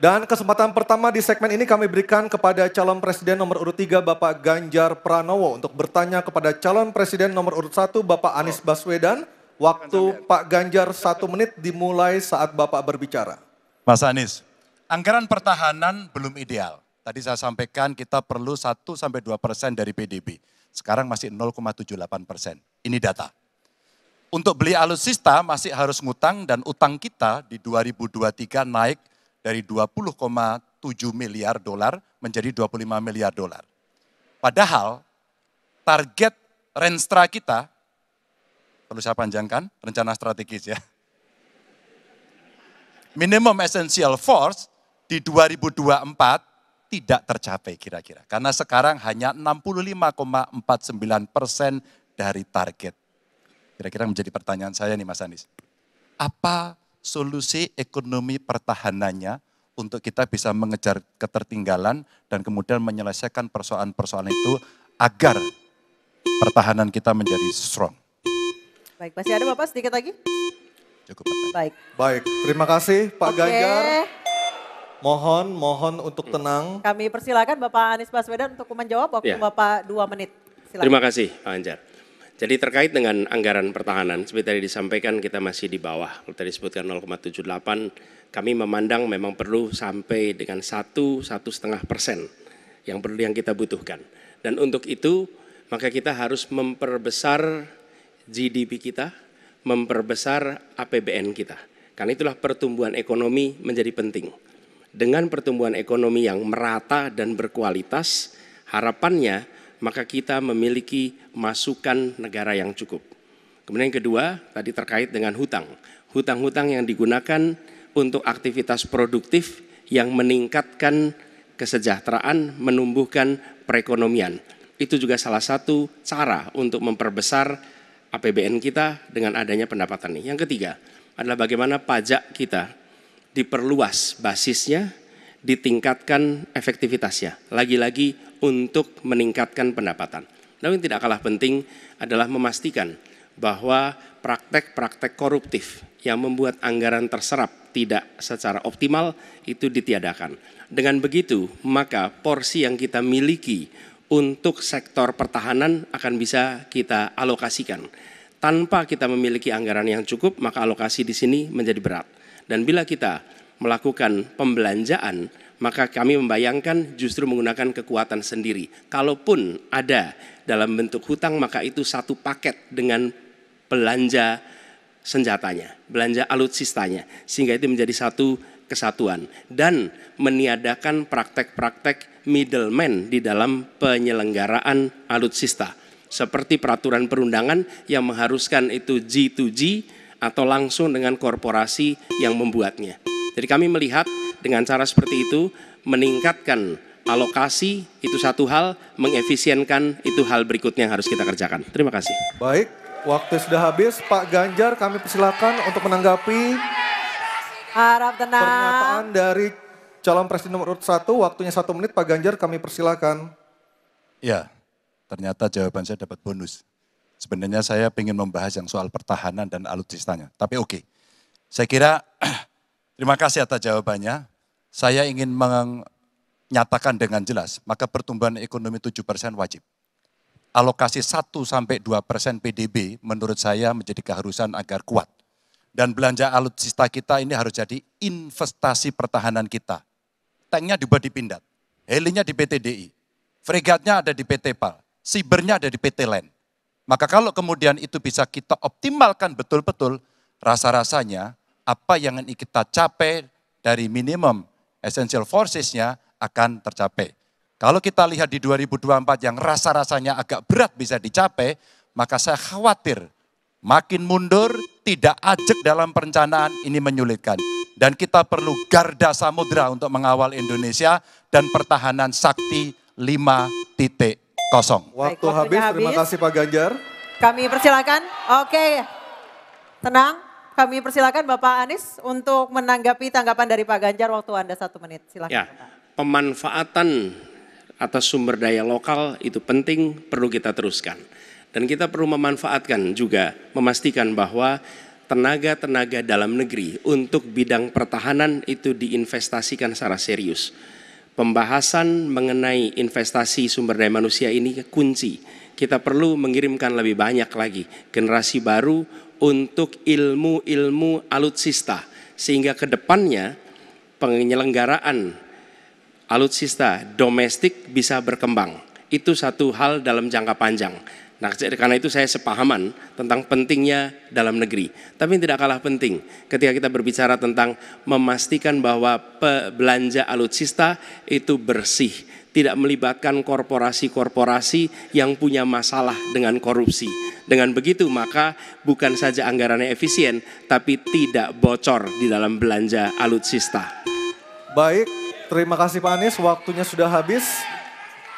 Dan kesempatan pertama di segmen ini kami berikan kepada calon presiden nomor urut 3 Bapak Ganjar Pranowo untuk bertanya kepada calon presiden nomor urut 1 Bapak Anies Baswedan. Waktu Pak Ganjar 1 menit dimulai saat Bapak berbicara. Mas Anies, anggaran pertahanan belum ideal. Tadi saya sampaikan kita perlu 1-2% dari PDB. Sekarang masih 0,78%. Ini data. Untuk beli alutsista masih harus ngutang dan utang kita di 2023 naik dari 20,7 miliar dolar menjadi 25 miliar dolar. Padahal target Renstra kita, perlu saya panjangkan, rencana strategis ya. Minimum essential force di 2024 tidak tercapai kira-kira. Karena sekarang hanya 65,49% dari target. Kira-kira menjadi pertanyaan saya nih Mas Anies. Apa solusi ekonomi pertahanannya untuk kita bisa mengejar ketertinggalan dan kemudian menyelesaikan persoalan-persoalan itu agar pertahanan kita menjadi strong? Baik, masih ada Bapak sedikit lagi? Cukup pertanyaan. Baik, terima kasih Pak Ganjar. Mohon untuk tenang. Kami persilakan Bapak Anies Baswedan untuk menjawab waktu Bapak 2 menit. Silakan. Terima kasih Pak Ganjar. Jadi terkait dengan anggaran pertahanan, seperti tadi disampaikan kita masih di bawah. Kalau tadi disebutkan 0,78, kami memandang memang perlu sampai dengan 1-1,5% yang kita butuhkan. Dan untuk itu maka kita harus memperbesar GDP kita, memperbesar APBN kita. Karena itulah pertumbuhan ekonomi menjadi penting. Dengan pertumbuhan ekonomi yang merata dan berkualitas, harapannya maka kita memiliki masukan negara yang cukup. Kemudian yang kedua, tadi terkait dengan hutang. Hutang-hutang yang digunakan untuk aktivitas produktif yang meningkatkan kesejahteraan, menumbuhkan perekonomian. Itu juga salah satu cara untuk memperbesar APBN kita dengan adanya pendapatan ini. Yang ketiga adalah bagaimana pajak kita diperluas basisnya, ditingkatkan efektivitasnya. Lagi-lagi untuk meningkatkan pendapatan. Namun yang tidak kalah penting adalah memastikan bahwa praktek-praktek koruptif yang membuat anggaran terserap tidak secara optimal itu ditiadakan. Dengan begitu, maka porsi yang kita miliki untuk sektor pertahanan akan bisa kita alokasikan. Tanpa kita memiliki anggaran yang cukup, maka alokasi di sini menjadi berat. Dan bila kita melakukan pembelanjaan, maka kami membayangkan justru menggunakan kekuatan sendiri. Kalaupun ada dalam bentuk hutang, maka itu satu paket dengan belanja senjatanya, belanja alutsistanya. Sehingga itu menjadi satu kesatuan. Dan meniadakan praktek-praktek middleman di dalam penyelenggaraan alutsista. Seperti peraturan perundangan yang mengharuskan itu G2G atau langsung dengan korporasi yang membuatnya. Jadi kami melihat dengan cara seperti itu, meningkatkan alokasi itu satu hal, mengefisienkan itu hal berikutnya yang harus kita kerjakan. Terima kasih. Baik, waktu sudah habis. Pak Ganjar kami persilakan untuk menanggapi harap tenang. Pernyataan dari calon presiden nomor urut 1, waktunya 1 menit. Pak Ganjar kami persilakan. Ya, ternyata jawaban saya dapat bonus. Sebenarnya saya ingin membahas yang soal pertahanan dan alutsistanya, tapi oke. Saya kira terima kasih atas jawabannya. Saya ingin menyatakan dengan jelas, maka pertumbuhan ekonomi 7% wajib. Alokasi 1-2% PDB menurut saya menjadi keharusan agar kuat. Dan belanja alutsista kita ini harus jadi investasi pertahanan kita. Tanknya dibuat di Pindad, helinya di PT DI, fregatnya ada di PT PAL, sibernya ada di PT LEN. Maka kalau kemudian itu bisa kita optimalkan betul-betul, rasa-rasanya apa yang ingin kita capai dari minimum essential forces-nya akan tercapai. Kalau kita lihat di 2024 yang rasa-rasanya agak berat bisa dicapai, maka saya khawatir makin mundur, tidak ajak dalam perencanaan, ini menyulitkan. Dan kita perlu garda samudra untuk mengawal Indonesia dan pertahanan sakti 5.0. Waktu habis, terima kasih Pak Ganjar. Kami persilakan, oke, tenang. Kami persilakan Bapak Anies untuk menanggapi tanggapan dari Pak Ganjar, waktu Anda 1 menit. Silakan. Ya, pemanfaatan atas sumber daya lokal itu penting, perlu kita teruskan. Dan kita perlu memanfaatkan juga, memastikan bahwa tenaga-tenaga dalam negeri untuk bidang pertahanan itu diinvestasikan secara serius. Pembahasan mengenai investasi sumber daya manusia ini kunci. Kita perlu mengirimkan lebih banyak lagi generasi baru untuk ilmu-ilmu alutsista, sehingga ke depannya penyelenggaraan alutsista domestik bisa berkembang. Itu satu hal dalam jangka panjang. Nah, karena itu saya sepahaman tentang pentingnya dalam negeri. Tapi yang tidak kalah penting ketika kita berbicara tentang memastikan bahwa belanja alutsista itu bersih, tidak melibatkan korporasi-korporasi yang punya masalah dengan korupsi. Dengan begitu maka bukan saja anggarannya efisien, tapi tidak bocor di dalam belanja alutsista. Baik, terima kasih Pak Anies, waktunya sudah habis.